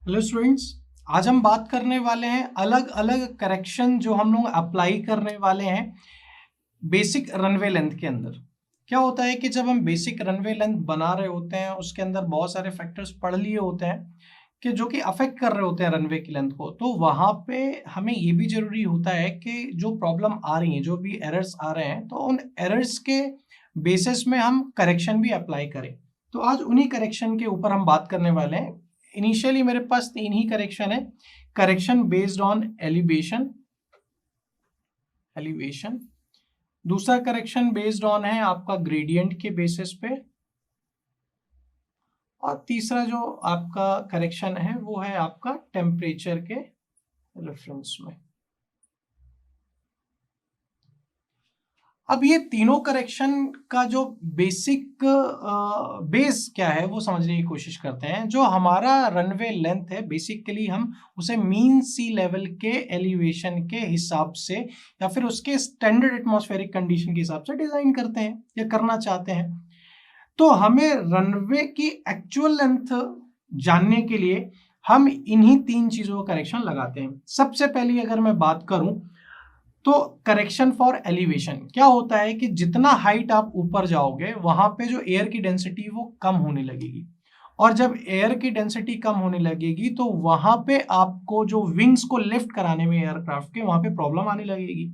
Hello students, आज हम बात करने वाले हैं अलग अलग करेक्शन जो हम लोग अप्लाई करने वाले हैं बेसिक रनवे लेंथ के अंदर। क्या होता है कि जब हम बेसिक रनवे लेंथ बना रहे होते हैं उसके अंदर बहुत सारे फैक्टर्स पढ़ लिए होते हैं कि जो कि अफेक्ट कर रहे होते हैं रनवे की लेंथ को। तो वहाँ पे हमें ये भी जरूरी होता है कि जो प्रॉब्लम आ रही है, जो भी एरर्स आ रहे हैं, तो उन एरर्स के बेसिस में हम करेक्शन भी अप्लाई करें। तो आज उन्हीं करेक्शन के ऊपर हम बात करने वाले हैं। इनिशियली मेरे पास 3 ही करेक्शन है। करेक्शन बेस्ड ऑन एलिवेशन, दूसरा करेक्शन बेस्ड ऑन है आपका ग्रेडियंट के बेसिस पे, और तीसरा जो आपका करेक्शन है वो है आपका टेम्परेचर के रेफरेंस में। अब ये तीनों करेक्शन का जो बेसिक बेस क्या है वो समझने की कोशिश करते हैं। जो हमारा रनवे लेंथ है बेसिकली हम उसे मीन सी लेवल के एलिवेशन के हिसाब से या फिर उसके स्टैंडर्ड एटमॉस्फेरिक कंडीशन के हिसाब से डिजाइन करते हैं या करना चाहते हैं। तो हमें रनवे की एक्चुअल लेंथ जानने के लिए हम इन्हीं 3 चीजों का करेक्शन लगाते हैं। सबसे पहले अगर मैं बात करूं तो करेक्शन फॉर एलिवेशन क्या होता है कि जितना हाइट आप ऊपर जाओगे वहां पे जो एयर की डेंसिटी वो कम होने लगेगी, और जब एयर की डेंसिटी कम होने लगेगी तो वहां पे आपको जो विंग्स को लिफ्ट कराने में एयरक्राफ्ट के वहां पे प्रॉब्लम आने लगेगी।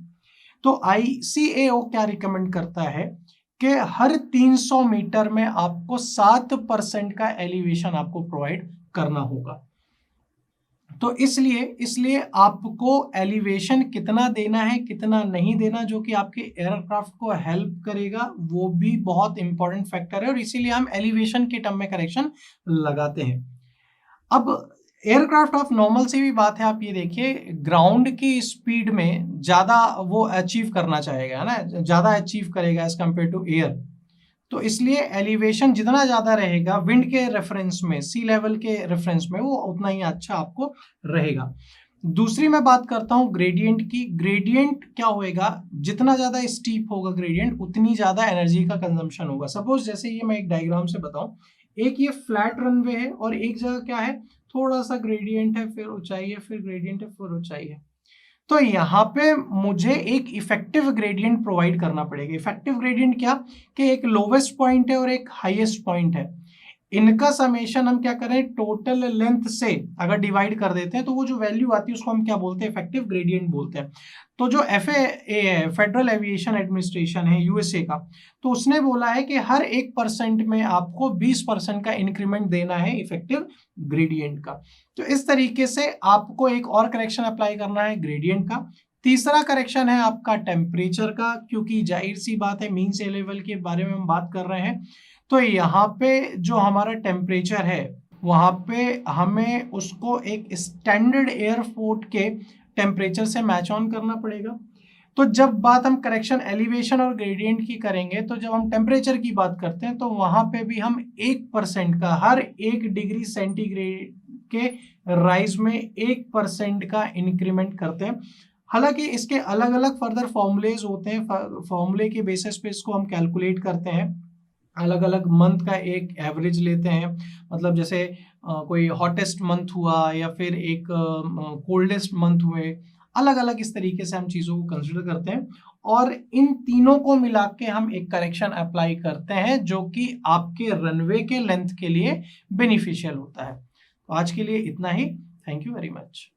तो ICAO क्या रिकमेंड करता है कि हर 300 मीटर में आपको 7% का एलिवेशन आपको प्रोवाइड करना होगा। तो इसलिए आपको एलिवेशन कितना देना है कितना नहीं देना, जो कि आपके एयरक्राफ्ट को हेल्प करेगा, वो भी बहुत इंपॉर्टेंट फैक्टर है, और इसीलिए हम एलिवेशन के टर्म में करेक्शन लगाते हैं। अब एयरक्राफ्ट ऑफ नॉर्मल से भी बात है, आप ये देखिए ग्राउंड की स्पीड में ज्यादा वो अचीव करना चाहेगा, है ना, ज्यादा अचीव करेगा एज कंपेयर टू एयर। तो इसलिए एलिवेशन जितना ज्यादा रहेगा विंड के रेफरेंस में, सी लेवल के रेफरेंस में, वो उतना ही अच्छा आपको रहेगा। दूसरी मैं बात करता हूं ग्रेडियंट की। ग्रेडियंट क्या होएगा, जितना ज्यादा स्टीप होगा ग्रेडियंट उतनी ज्यादा एनर्जी का कंजम्पशन होगा। सपोज जैसे ये मैं एक डायग्राम से बताऊं, एक ये फ्लैट रनवे है और एक जगह क्या है, थोड़ा सा ग्रेडियंट है, फिर ऊंचाई है, फिर ग्रेडियंट है, फिर ऊंचाई है। तो यहाँ पे मुझे एक इफेक्टिव ग्रेडियंट प्रोवाइड करना पड़ेगा। इफेक्टिव ग्रेडियंट क्या, कि एक लोवेस्ट पॉइंट है और एक हाईएस्ट पॉइंट है, इनका समेशन हम क्या करें, टोटल लेंथ से अगर डिवाइड कर देते हैं तो वो जो वैल्यू आती है उसको हम क्या बोलते हैं, इफेक्टिव ग्रेडियंट बोलते हैं। तो जो FAA है, फेडरल एविएशन एडमिनिस्ट्रेशन है USA का, तो उसने बोला है कि हर 1% में आपको 20% का इंक्रीमेंट देना है इफेक्टिव ग्रेडियंट का। तो इस तरीके से आपको एक और करेक्शन अप्लाई करना है ग्रेडियंट का। तीसरा करेक्शन है आपका टेम्परेचर का, क्योंकि जाहिर सी बात है मीन सी लेवल के बारे में हम बात कर रहे हैं। तो यहाँ पे जो हमारा टेम्परेचर है वहां पे हमें उसको एक स्टैंडर्ड एयरपोर्ट के टेम्परेचर से मैच ऑन करना पड़ेगा। तो जब बात हम करेक्शन एलिवेशन और ग्रेडियंट की करेंगे, तो जब हम टेम्परेचर की बात करते हैं तो वहां पे भी हम 1% का, हर 1 डिग्री सेंटीग्रेड के राइज में 1% का इंक्रीमेंट करते हैं। हालांकि इसके अलग अलग फर्दर फॉर्मूलेज होते हैं, फॉर्मूले के बेसिस पे इसको हम कैलकुलेट करते हैं। अलग अलग मंथ का एक एवरेज लेते हैं, मतलब जैसे कोई हॉटेस्ट मंथ हुआ या फिर एक कोल्डेस्ट मंथ हुए, अलग अलग इस तरीके से हम चीज़ों को कंसिडर करते हैं, और इन तीनों को मिला के हम एक करेक्शन अप्लाई करते हैं जो कि आपके रनवे के लेंथ के लिए बेनिफिशियल होता है। तो आज के लिए इतना ही। Thank you very much.